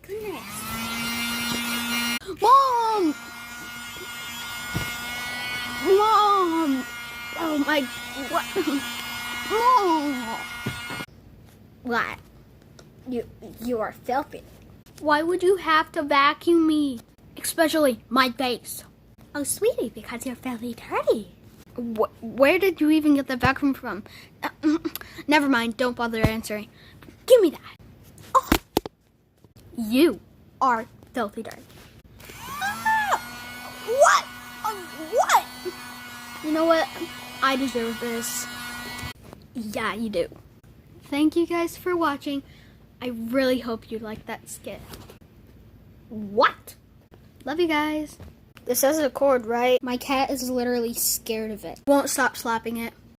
goodness. Mom! Mom! Oh my, what? Mom! What? You are filthy. Why would you have to vacuum me? Especially my face. Oh, sweetie, because you're filthy dirty. Where did you even get the vacuum from? Never mind, don't bother answering. Give me that. Oh. You are filthy dirty. What? What? You know what? I deserve this. Yeah, you do. Thank you guys for watching. I really hope you liked that skit. What? Love you guys. This has a cord, right? My cat is literally scared of it. Won't stop slapping it.